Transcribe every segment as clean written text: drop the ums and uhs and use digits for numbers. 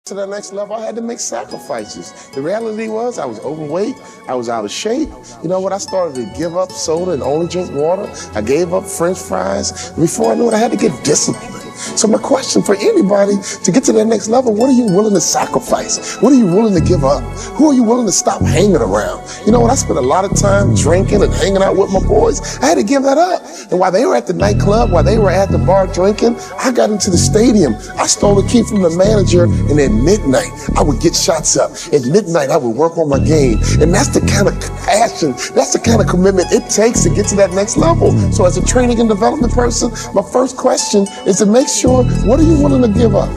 To the next level, I had to make sacrifices. The reality was I was overweight, I was out of shape. You know what, I started to give up soda and only drink water. I gave up French fries. Before I knew it, I had to get disciplined. So my question for anybody to get to that next level, what are you willing to sacrifice? What are you willing to give up? Who are you willing to stop hanging around? You know what, I spent a lot of time drinking and hanging out with my boys. I had to give that up. And while they were at the nightclub, while they were at the bar drinking, I got into the stadium. I stole a key from the manager, and at midnight, I would get shots up. At midnight, I would work on my game. And that's the kind of passion, that's the kind of commitment it takes to get to that next level. So as a training and development person, my first question is to make sure, what are you willing to give up?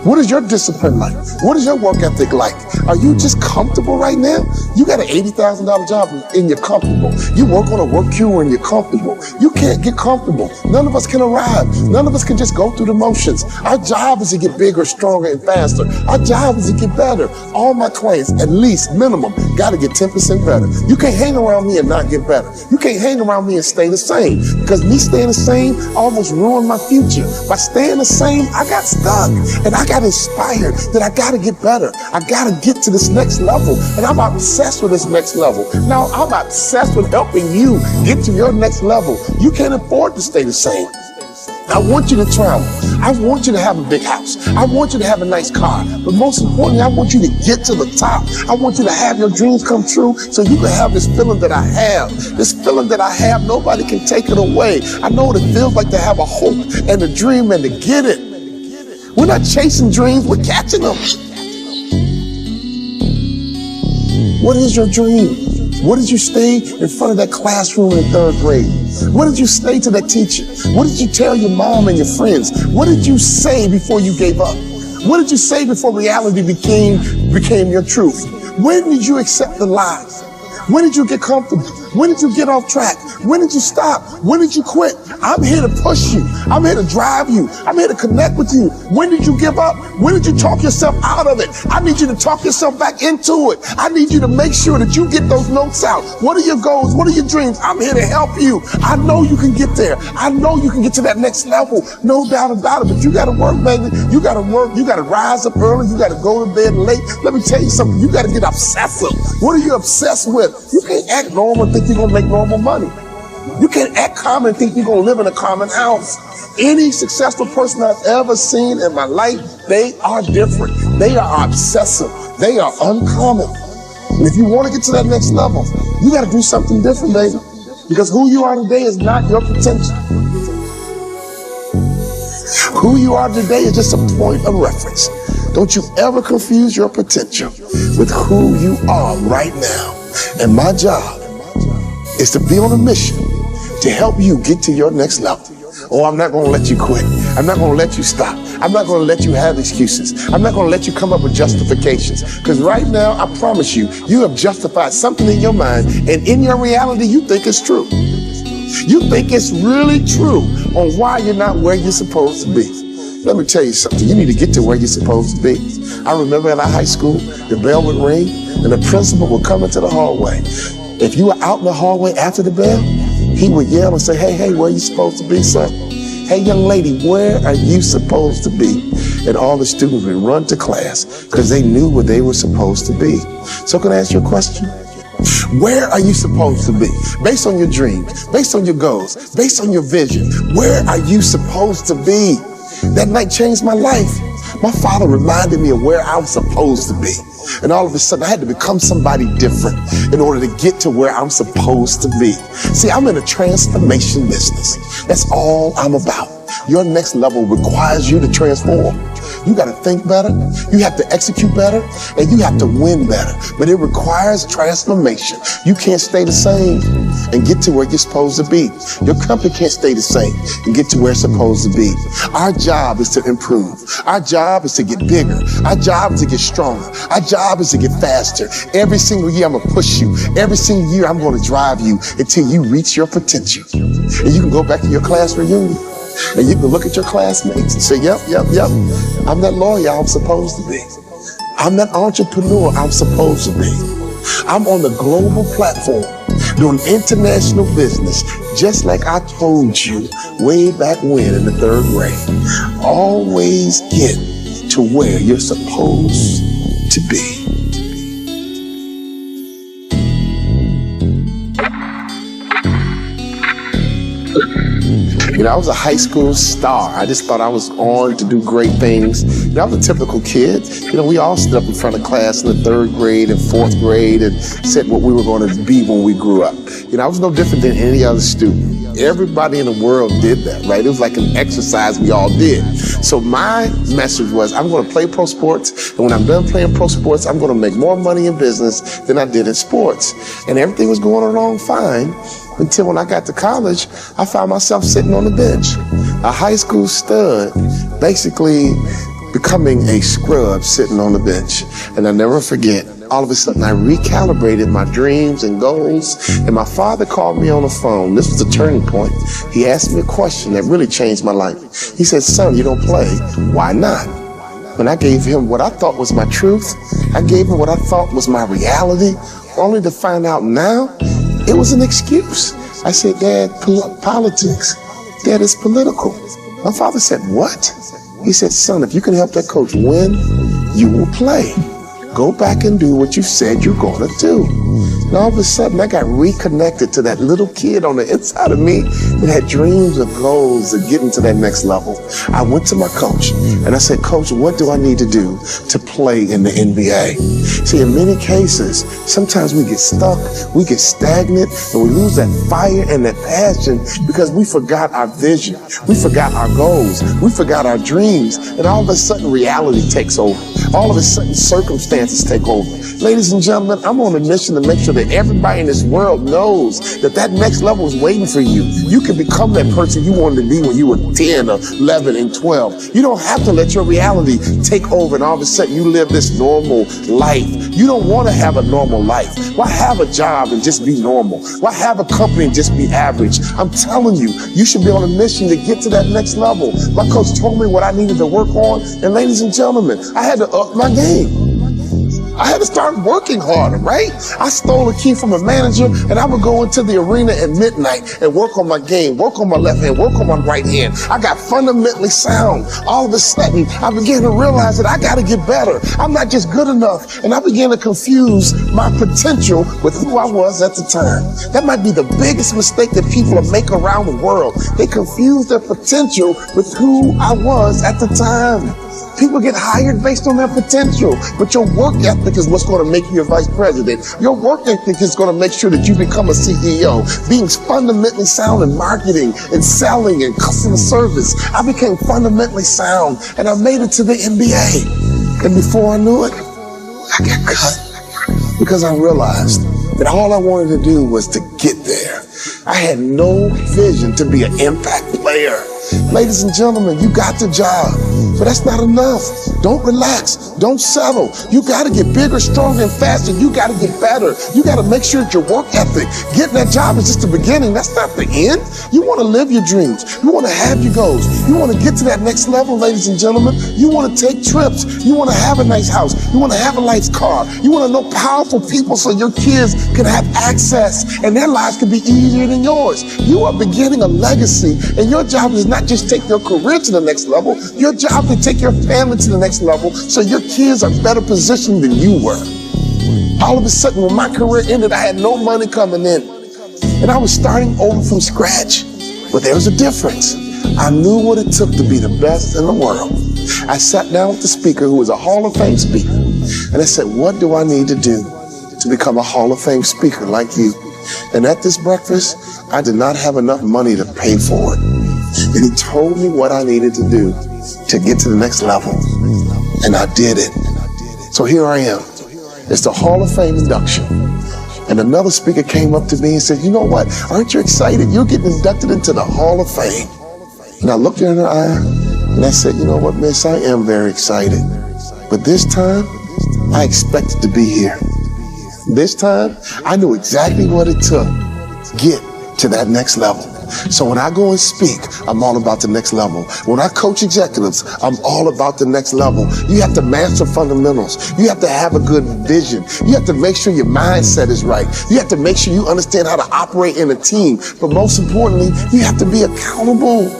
What is your discipline like? What is your work ethic like? Are you just comfortable right now? You got an $80,000 job and you're comfortable. You work on a work queue and you're comfortable. You can't get comfortable. None of us can arrive. None of us can just go through the motions. Our job is to get bigger, stronger, and faster. Our job is to get better. All my clients, at least minimum, got to get 10% better. You can't hang around me and not get better. You can't hang around me and stay the same, because me staying the same almost ruined my future. By staying the same, I got stuck and I got inspired that I got to get better. I got to get to this next level, and I'm obsessed with this next level. Now, I'm obsessed with helping you get to your next level. You can't afford to stay the same. I want you to travel. I want you to have a big house. I want you to have a nice car. But most importantly, I want you to get to the top. I want you to have your dreams come true so you can have this feeling that I have. This feeling that I have, nobody can take it away. I know what it feels like to have a hope and a dream and to get it. We're not chasing dreams, we're catching them. What is your dream? What did you stay in front of that classroom in third grade? What did you say to that teacher? What did you tell your mom and your friends? What did you say before you gave up? What did you say before reality became your truth? When did you accept the lies? When did you get comfortable? When did you get off track? When did you stop? When did you quit? I'm here to push you. I'm here to drive you. I'm here to connect with you. When did you give up? When did you talk yourself out of it? I need you to talk yourself back into it. I need you to make sure that you get those notes out. What are your goals? What are your dreams? I'm here to help you. I know you can get there. I know you can get to that next level. No doubt about it. But you got to work, baby. You got to work. You got to rise up early. You got to go to bed late. Let me tell you something. You got to get obsessive. What are you obsessed with? You can't act normal and think you're going to make normal money. You can't act common and think you're going to live in a common house. Any successful person I've ever seen in my life, they are different. They are obsessive. They are uncommon. And if you want to get to that next level, you got to do something different, baby. Because who you are today is not your potential. Who you are today is just a point of reference. Don't you ever confuse your potential with who you are right now. And my job is to be on a mission to help you get to your next level. Oh, I'm not going to let you quit. I'm not going to let you stop. I'm not going to let you have excuses. I'm not going to let you come up with justifications. Because right now, I promise you, you have justified something in your mind, and in your reality, you think it's true. You think it's really true on why you're not where you're supposed to be. Let me tell you something. You need to get to where you're supposed to be. I remember at our high school, the bell would ring, and the principal would come into the hallway. If you were out in the hallway after the bell, he would yell and say, hey, where are you supposed to be, son? Hey, young lady, where are you supposed to be? And all the students would run to class because they knew where they were supposed to be. So can I ask you a question? Where are you supposed to be? Based on your dreams, based on your goals, based on your vision, where are you supposed to be? That night changed my life. My father reminded me of where I was supposed to be. And all of a sudden, I had to become somebody different in order to get to where I'm supposed to be. See, I'm in a transformation business. That's all I'm about. Your next level requires you to transform. You got to think better, you have to execute better, and you have to win better. But it requires transformation. You can't stay the same and get to where you're supposed to be. Your company can't stay the same and get to where it's supposed to be. Our job is to improve. Our job is to get bigger. Our job is to get stronger. Our job is to get faster. Every single year, I'm going to push you. Every single year, I'm going to drive you until you reach your potential. And you can go back to your class reunion. And you can look at your classmates and say, yep, I'm that lawyer I'm supposed to be. I'm that entrepreneur I'm supposed to be. I'm on the global platform doing international business, just like I told you way back when in the third grade. Always get to where you're supposed to be. I was a high school star. I just thought I was on to do great things. I was a typical kid. We all stood up in front of class in the 3rd grade and 4th grade and said what we were going to be when we grew up. I was no different than any other student. Everybody in the world did that, right? It was like an exercise we all did. So my message was, I'm going to play pro sports, and when I'm done playing pro sports, I'm going to make more money in business than I did in sports. And everything was going along fine. Until when I got to college, I found myself sitting on the bench. A high school stud, basically becoming a scrub sitting on the bench. And I'll never forget, all of a sudden I recalibrated my dreams and goals, and my father called me on the phone. This was a turning point. He asked me a question that really changed my life. He said, "Son, you don't play. Why not?" When I gave him what I thought was my truth, I gave him what I thought was my reality, only to find out now it was an excuse. I said, "Dad, politics. Dad, it's political." My father said, "What?" He said, "Son, if you can help that coach win, you will play. Go back and do what you said you're going to do." And all of a sudden, I got reconnected to that little kid on the inside of me that had dreams and goals of getting to that next level. I went to my coach and I said, "Coach, what do I need to do to play in the NBA?" See, in many cases, sometimes we get stuck, we get stagnant, and we lose that fire and that passion because we forgot our vision. We forgot our goals. We forgot our dreams. And all of a sudden, reality takes over. All of a sudden, circumstances take over. Ladies and gentlemen, I'm on a mission to make sure that everybody in this world knows that that next level is waiting for you. You can become that person you wanted to be when you were 10 or 11 and 12. You don't have to let your reality take over and all of a sudden you live this normal life. You don't want to have a normal life. Why have a job and just be normal? Why have a company and just be average? I'm telling you, you should be on a mission to get to that next level. My coach told me what I needed to work on, and ladies and gentlemen, I had to up my game. I had to start working harder, right? I stole a key from a manager, and I would go into the arena at midnight and work on my game, work on my left hand, work on my right hand. I got fundamentally sound. All of a sudden, I began to realize that I got to get better. I'm not just good enough, and I began to confuse my potential with who I was at the time. That might be the biggest mistake that people make around the world. They confuse their potential with who I was at the time. People get hired based on their potential, but your work ethic is what's going to make you a vice president. Your work ethic is going to make sure that you become a CEO. Being fundamentally sound in marketing and selling and customer service, I became fundamentally sound, and I made it to the NBA. And before I knew it, I got cut because I realized that all I wanted to do was to get there. I had no vision to be an impact player. Ladies and gentlemen, you got the job, but that's not enough. Don't relax. Don't settle. You got to get bigger, stronger, and faster. You got to get better. You got to make sure that your work ethic, getting that job is just the beginning. That's not the end. You want to live your dreams. You want to have your goals. You want to get to that next level, ladies and gentlemen. You want to take trips. You want to have a nice house. You want to have a nice car. You want to know powerful people so your kids can have access and their lives can be easier than yours. You are beginning a legacy, and your job is not just take your career to the next level. Your job is to take your family to the next level so your kids are better positioned than you were. All of a sudden, when my career ended, I had no money coming in, and I was starting over from scratch. But there was a difference. I knew what it took to be the best in the world. I sat down with the speaker, who was a Hall of Fame speaker, and I said, "What do I need to do to become a Hall of Fame speaker like you?" And at this breakfast, I did not have enough money to pay for it. And he told me what I needed to do to get to the next level. And I did it. So here I am. It's the Hall of Fame induction. And another speaker came up to me and said, "You know what? Aren't you excited? You're getting inducted into the Hall of Fame." And I looked her in her eye and I said, "You know what, miss? I am very excited. But this time, I expected to be here. This time, I knew exactly what it took to get to that next level. So when I go and speak, I'm all about the next level. When I coach executives, I'm all about the next level. You have to master fundamentals. You have to have a good vision. You have to make sure your mindset is right. You have to make sure you understand how to operate in a team. But most importantly, you have to be accountable.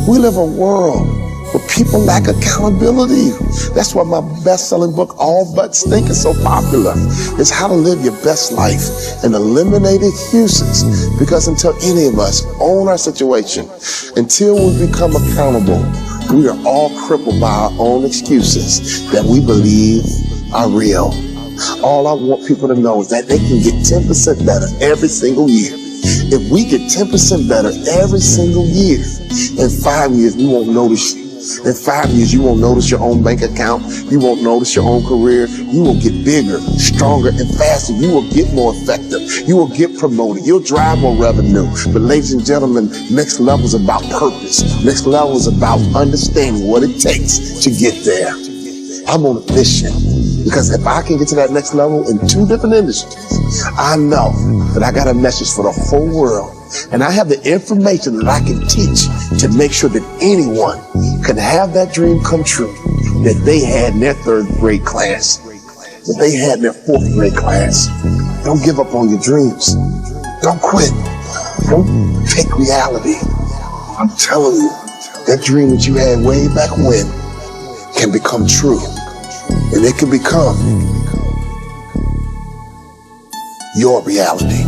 We live in a world where People lack accountability. That's why my best-selling book, All But Think, is so popular. It's how to live your best life and eliminate excuses. Because until any of us own our situation, until we become accountable, we are all crippled by our own excuses that we believe are real. All I want people to know is that they can get 10% better every single year. If we get 10% better every single year, in 5 years, we won't notice you. In 5 years, you won't notice your own bank account. You won't notice your own career. You will get bigger, stronger, and faster. You will get more effective. You will get promoted. You'll drive more revenue. But ladies and gentlemen, next level is about purpose. Next level is about understanding what it takes to get there. I'm on a mission. Because if I can get to that next level in 2 different industries, I know that I got a message for the whole world. And I have the information that I can teach to make sure that anyone can have that dream come true that they had in their 3rd grade class, that they had in their 4th grade class. Don't give up on your dreams. Don't quit. Don't take reality. I'm telling you, that dream that you had way back when can become true. And it can become your reality.